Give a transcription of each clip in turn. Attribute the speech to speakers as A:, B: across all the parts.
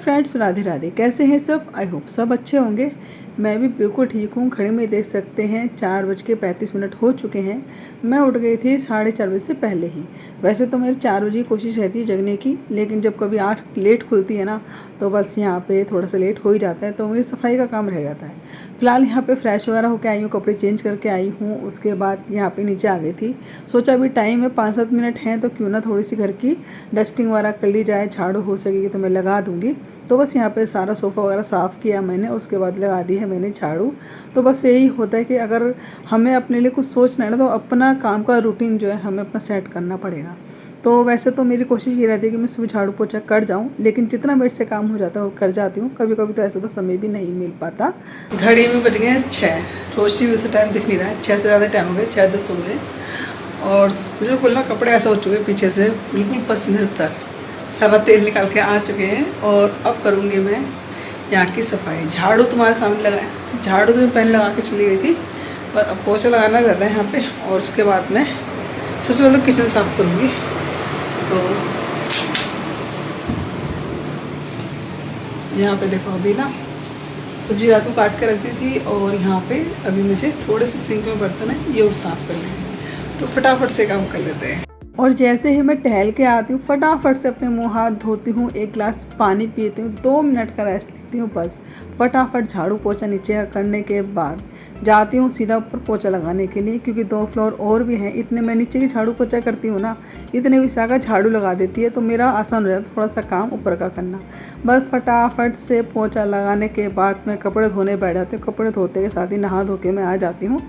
A: Friends, Radhe Radhe. कैसे हैं सब? आई होप सब अच्छे होंगे। मैं भी बिल्कुल ठीक हूँ। घड़ी में देख सकते हैं 4:35 हो चुके हैं। मैं उठ गई थी 4:30 बजे से पहले ही। वैसे तो मेरी 4 बजे की कोशिश रहती है जगने की, लेकिन जब कभी 8 लेट खुलती है ना, तो बस यहाँ पे थोड़ा सा लेट हो ही जाता है, तो मेरी सफाई का काम रह जाता है। फ़िलहाल यहाँ पे फ्रेश वगैरह होकर आई हूँ, कपड़े चेंज करके आई हूँ। उसके बाद यहाँ पे नीचे आ गई थी। सोचा अभी टाइम है 5-7 मिनट हैं, तो क्यों ना थोड़ी सी घर की डस्टिंग वगैरह कर ली जाए। झाड़ू हो सकेगी तो मैं लगा दूँगी। तो बस यहाँ पे सारा सोफ़ा वगैरह साफ़ किया मैंने, उसके बाद लगा दी है मैंने झाड़ू। तो बस यही होता है कि अगर हमें अपने लिए कुछ सोचना है ना, तो अपना काम का रूटीन जो है हमें अपना सेट करना पड़ेगा। तो वैसे तो मेरी कोशिश ये रहती है कि मैं सुबह झाड़ू पोछा कर जाऊँ, लेकिन जितना मेरे से काम हो जाता है वो कर जाती हूँ। कभी कभी तो ऐसा तो समय भी नहीं मिल पाता। घड़ी में बज गए हैं 6। रोशनी वैसे टाइम दिख नहीं रहा है, 6 से ज़्यादा टाइम हो गया, 6:10 हो गए। और बिल्कुल ना कपड़े ऐसा हो चुके हैं पीछे से बिल्कुल पसीने तक, सारा तेल निकाल के आ चुके हैं। और अब करूँगी मैं यहाँ की सफाई। झाड़ू तुम्हारे सामने लगाया, झाड़ू तो मैं पहले लगा के चली गई थी, पर अब पोछा लगाना रहता है यहाँ पे। और उसके बाद मैं सबसे पहले तो किचन साफ़ करूँगी। तो यहाँ पे देखो, अभी ना सब्जी रात को काट के रख दी थी, और यहाँ पे अभी मुझे थोड़े से सिंक में बर्तन है ये और साफ़ करने हैं, तो फटाफट से काम कर लेते हैं। और जैसे ही मैं टहल के आती हूँ, फटाफट से अपने मुँह हाथ धोती हूँ, एक गिलास पानी पीती हूँ, 2 मिनट का रेस्ट लेती हूँ बस। फटाफट झाड़ू पोछा नीचे करने के बाद जाती हूँ सीधा ऊपर पोछा लगाने के लिए, क्योंकि 2 फ्लोर और भी हैं। इतने मैं नीचे की झाड़ू पोछा करती हूँ ना, इतने विशाखा झाड़ू लगा देती है, तो मेरा आसान हो जाता है थोड़ा सा काम ऊपर का करना। बस फटाफट से पोछा लगाने के बाद मैं कपड़े धोने बैठ जाती हूँ। कपड़े धोते के साथ ही नहा धो के मैं आ जाती हूँ।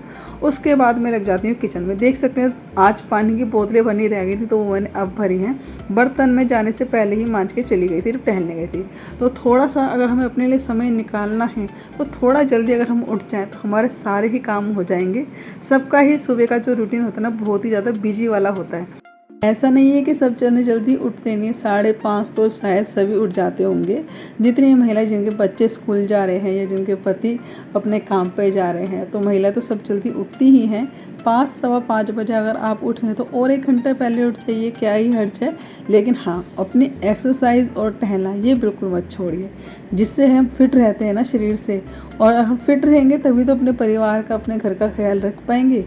A: उसके बाद मैं लग जाती हूँ किचन में। देख सकते हैं आज पानी की बोतलें बनी रह गई थी, तो वो मैंने अब भरी हैं। बर्तन में जाने से पहले ही मांज के चली गई थी, जब टहलने गई थी। तो थोड़ा सा अगर हमें अपने लिए समय निकालना है, तो थोड़ा जल्दी अगर हम उठ जाएँ तो हमारे सारे ही काम हो जाएंगे। सबका ही सुबह का जो रूटीन होता है ना, बहुत ही ज़्यादा बिजी वाला होता है। ऐसा नहीं है कि सब जने जल्दी उठते नहीं। 5:30 तो शायद सभी उठ जाते होंगे। जितनी महिलाएं जिनके बच्चे स्कूल जा रहे हैं या जिनके पति अपने काम पे जा रहे हैं, तो महिलाएं तो सब जल्दी उठती ही हैं। 5, सवा 5 बजे अगर आप उठें तो और 1 घंटे पहले उठ जाइए, क्या ही हर्ज है। लेकिन हाँ, अपनी एक्सरसाइज और टहलना ये बिल्कुल मत छोड़िए, जिससे हम फिट रहते हैं ना शरीर से। और हम फिट रहेंगे तभी तो अपने परिवार का, अपने घर का ख्याल रख पाएंगे।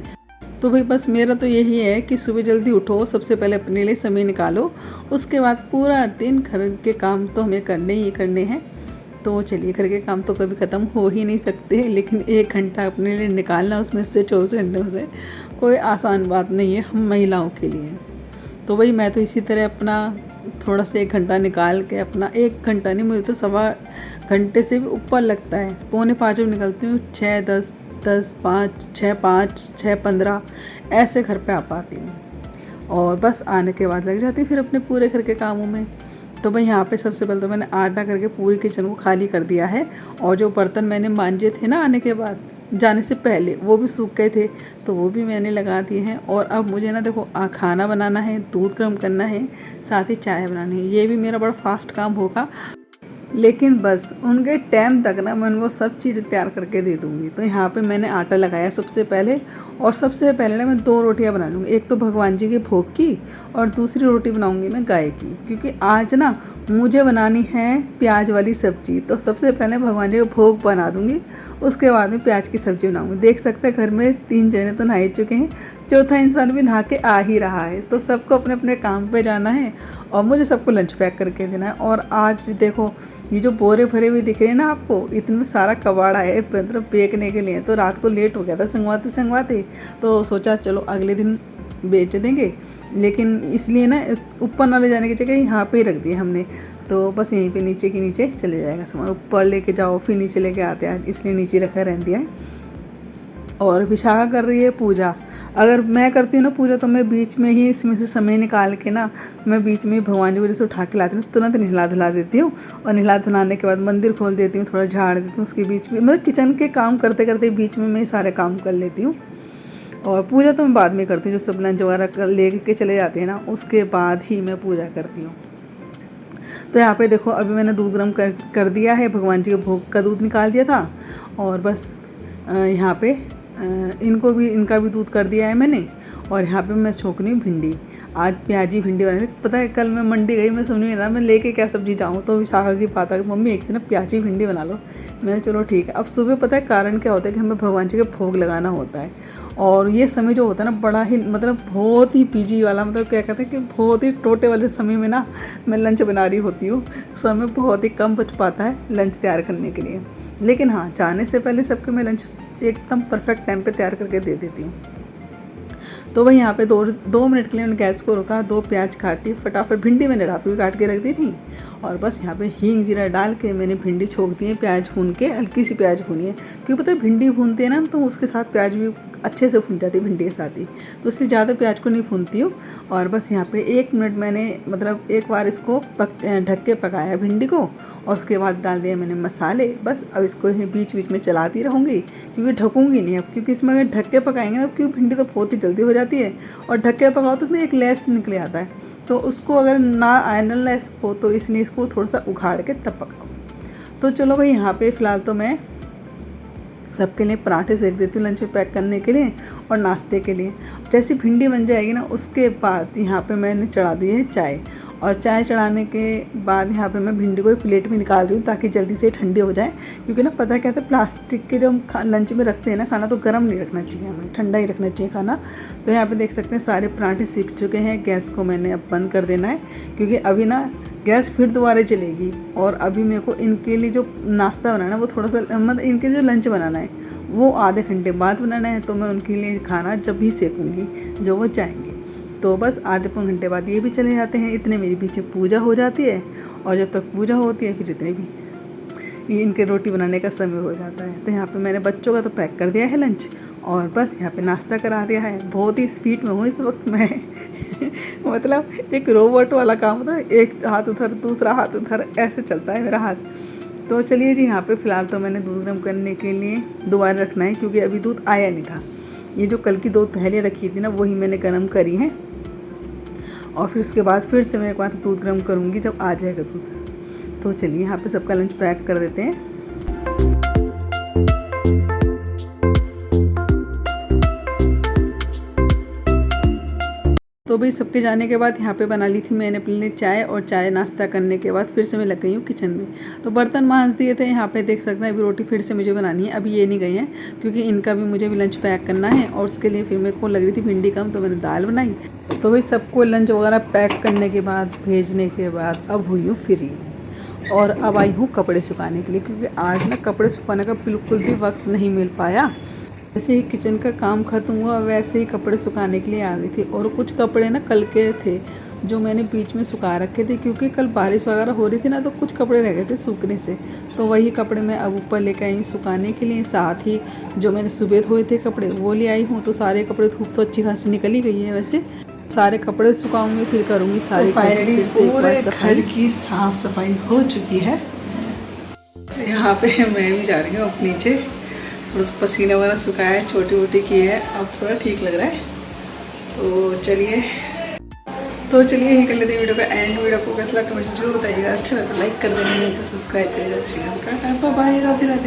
A: तो भाई बस मेरा तो यही है कि सुबह जल्दी उठो, सबसे पहले अपने लिए समय निकालो। उसके बाद पूरा दिन घर के काम तो हमें करने ही करने हैं। तो चलिए, घर के काम तो कभी ख़त्म हो ही नहीं सकते, लेकिन 1 घंटा अपने लिए निकालना उसमें से 24 घंटों से कोई आसान बात नहीं है हम महिलाओं के लिए। तो वही मैं तो इसी तरह अपना थोड़ा सा 1 घंटा निकाल के, अपना 1 घंटा नहीं, मुझे तो सवा घंटे से भी ऊपर लगता है। 4:45 बजे निकलती हूँ, 6:10, 10:05, 6:05, 6:15 ऐसे घर पे आ पाती हूँ। और बस आने के बाद लग जाती फिर अपने पूरे घर के कामों में। तो भाई यहाँ पे सबसे पहले तो मैंने आटा करके पूरी किचन को खाली कर दिया है। और जो बर्तन मैंने मांजे थे ना आने के बाद, जाने से पहले, वो भी सूख गए थे, तो वो भी मैंने लगा दिए हैं। और अब मुझे ना देखो, खाना बनाना है, दूध गर्म करना है, साथ ही चाय बनानी है। ये भी मेरा बड़ा फास्ट काम होगा, लेकिन बस उनके टाइम तक ना मैं उनको सब चीज़ तैयार करके दे दूँगी। तो यहाँ पे मैंने आटा लगाया सबसे पहले, और सबसे पहले ना मैं 2 रोटियाँ बना लूँगी। एक तो भगवान जी के भोग की, और दूसरी रोटी बनाऊँगी मैं गाय की, क्योंकि आज ना मुझे बनानी है प्याज वाली सब्ज़ी। तो सबसे पहले भगवान जी का भोग बना दूँगी, उसके बाद में प्याज की सब्ज़ी बनाऊँगी। देख सकते हैं घर में 3 जने तो नहा चुके हैं, चौथा इंसान भी नहा के आ ही रहा है। तो सबको अपने अपने काम पे जाना है, और मुझे सबको लंच पैक करके देना है। और आज देखो, ये जो बोरे भरे हुए दिख रहे हैं ना आपको, इतने में सारा कबाड़ा है मतलब बेचने के लिए। तो रात को लेट हो गया था संगवाते संगवाते, तो सोचा चलो अगले दिन बेच देंगे। लेकिन इसलिए ना ऊपर ना ले जाने की जगह यहाँ पे ही रख दिया हमने। तो बस यहीं पे नीचे के नीचे चले जाएगा सामान, ऊपर लेके जाओ फिर नीचे लेके आते हैं, इसलिए नीचे रखा रह दिया है। और विशाखा कर रही है पूजा। अगर मैं करती हूँ ना पूजा, तो मैं बीच में ही इसमें से समय निकाल के ना, मैं बीच में ही भगवान जी को जैसे उठा के लाती हूँ, तुरंत नहला धुला देती हूँ। और नहला धुलाने के बाद मंदिर खोल देती हूँ, थोड़ा झाड़ देती हूँ। उसके बीच में मतलब किचन के काम करते करते बीच में मैं सारे काम कर लेती हूँ। और पूजा तो मैं बाद में करती हूँ, जब सब लंच वगैरह ले के चले जाते हैं ना, उसके बाद ही मैं पूजा करती हूँ। तो यहाँ पे देखो, अभी मैंने दूध गर्म कर दिया है, भगवान जी के भोग का दूध निकाल दिया था। और बस यहाँ पे इनका भी दूध कर दिया है मैंने। और यहाँ पे मैं छोंक रही हूँ भिंडी। आज प्याजी भिंडी बनाई थी। पता है कल मैं मंडी गई, मैं समझ नहीं रहा मैं लेके क्या सब्जी जाऊँ, तो विशाखा की बात आ गई, मम्मी एक दिन प्याजी भिंडी बना लो। मैंने चलो ठीक है। अब सुबह पता है कारण क्या होता है कि हमें भगवान जी के भोग लगाना होता है, और ये समय जो होता है ना बड़ा ही मतलब बहुत ही पीजी वाला, मतलब क्या कहते हैं कि बहुत ही टोटे वाले समय में ना मैं लंच बना रही होती हूँ। समय बहुत ही कम बच पाता है लंच तैयार करने के लिए, लेकिन हाँ जाने से पहले सबके मैं लंच एकदम परफेक्ट टाइम पे तैयार करके दे देती हूँ। तो वही यहाँ पे 2 मिनट के लिए मैंने गैस को रोका, 2 प्याज काटी, फटाफट भिंडी मैंने रात को भी काट के रख दी थी, और बस यहाँ पे हींग जीरा डाल के मैंने भिंडी छोंक दी है। प्याज भून के, हल्की सी प्याज भूनी है, क्योंकि पता है भिंडी भूनते हैं ना तो उसके साथ प्याज भी अच्छे से भून जाती है भिंडी के साथ ही, तो इसलिए ज़्यादा प्याज को नहीं भूनती हूँ। और बस यहाँ पे 1 मिनट मैंने मतलब एक बार इसको ढक के पकाया भिंडी को, और उसके बाद डाल दिया मैंने मसाले। बस अब इसको बीच बीच में चलाती रहूँगी, क्योंकि ढकूँगी नहीं अब, क्योंकि इसमें अगर ढक के पकाएंगे ना, क्योंकि भिंडी तो बहुत ही जल्दी हो जाती है, और ढक के पकाओ तो उसमें एक लेस निकल आता है, तो उसको अगर ना आए ना लेस हो, तो इसलिए इसको थोड़ा सा उखाड़ के तब पकाओ। तो चलो भाई यहाँ पे फ़िलहाल तो मैं सबके लिए पराठे सेक देती हूँ लंच में पैक करने के लिए और नाश्ते के लिए। जैसी भिंडी बन जाएगी ना, उसके बाद यहाँ पे मैंने चढ़ा दी है चाय, और चाय चढ़ाने के बाद यहाँ पे मैं भिंडी को एक प्लेट में निकाल रही हूँ ताकि जल्दी से ठंडी हो जाए, क्योंकि ना पता क्या है प्लास्टिक के जो हम लंच में रखते हैं ना खाना, तो गर्म नहीं रखना चाहिए, हमें ठंडा ही रखना चाहिए खाना। तो यहाँ पे देख सकते हैं सारे पराठे सीख चुके हैं। गैस को मैंने अब बंद कर देना है, क्योंकि अभी ना गैस फिर दोबारा चलेगी, और अभी मेरे को इनके लिए जो नाश्ता बनाना है वो थोड़ा सा मतलब इनके जो लंच बनाना है वो आधे घंटे बाद बनाना है, तो मैं उनके लिए खाना जब भी सेकूँगी जो वो चाहेंगे। तो बस आधे पौन घंटे बाद ये भी चले जाते हैं, इतने मेरी पीछे पूजा हो जाती है, और जब तक पूजा होती है फिर इतने भी ये इनके रोटी बनाने का समय हो जाता है। तो यहाँ पे मैंने बच्चों का तो पैक कर दिया है लंच, और बस यहाँ पे नाश्ता करा दिया है। बहुत ही स्पीड में हूँ इस वक्त मैं मतलब एक रोबोट वाला काम होता है, एक हाथ उधर दूसरा हाथ उधर, ऐसे चलता है मेरा हाथ। तो चलिए जी, यहाँ पे फ़िलहाल तो मैंने दूध गर्म करने के लिए दोबारा रखना है, क्योंकि अभी दूध आया नहीं था। ये जो कल की 2 थैलियाँ रखी थी ना, वही मैंने गर्म करी हैं, और फिर उसके बाद फिर से मैं एक बार दूध गर्म करूँगी जब आ जाएगा दूध। तो चलिए यहाँ पे सबका लंच पैक कर देते हैं। तो भाई सबके जाने के बाद यहाँ पे बना ली थी मैंने अपने लिए चाय, और चाय नाश्ता करने के बाद फिर से मैं लग गई हूँ किचन में। तो बर्तन मांज दिए थे, यहाँ पे देख सकते हैं। अभी रोटी फिर से मुझे बनानी है, अभी ये नहीं गई हैं, क्योंकि इनका भी मुझे भी लंच पैक करना है, और उसके लिए फिर मेरे को लग रही थी भिंडी कम, तो मैंने दाल बनाई। तो भाई सबको लंच वगैरह पैक करने के बाद, भेजने के बाद अब हुई हूँ फ्री, और अब आई हूँ कपड़े सुखाने के लिए, क्योंकि आज ना कपड़े सुखाने का बिल्कुल भी वक्त नहीं मिल पाया। जैसे ही किचन का काम ख़त्म हुआ वैसे ही कपड़े सुखाने के लिए आ गई थी। और कुछ कपड़े ना कल के थे जो मैंने बीच में सुखा रखे थे, क्योंकि कल बारिश वगैरह हो रही थी ना, तो कुछ कपड़े रह गए थे सूखने से। तो वही कपड़े मैं अब ऊपर लेकर आई हूँ सुखाने के लिए। साथ ही जो मैंने सुबह धोए थे कपड़े वो ले आई हूँ। तो सारे कपड़े धूप तो अच्छी खासी निकल ही गई है। वैसे सारे कपड़े सुखाऊंगी, फिर करूँगी सारी
B: फाइनली पूरे घर की साफ सफाई हो चुकी है। यहाँ पे मैं भी जा रही हूँ अब नीचे, और उस पसीने वगैरह सुखाया है, छोटी वोटी की है, अब थोड़ा ठीक लग रहा है। तो चलिए यही कर लेते हैं वीडियो का एंड। वीडियो को कैसा लगा कमेंट जरूर बताइएगा। अच्छा लगा तो लाइक कर देना, सब्सक्राइब करिएगा। बाय, राधे राधे।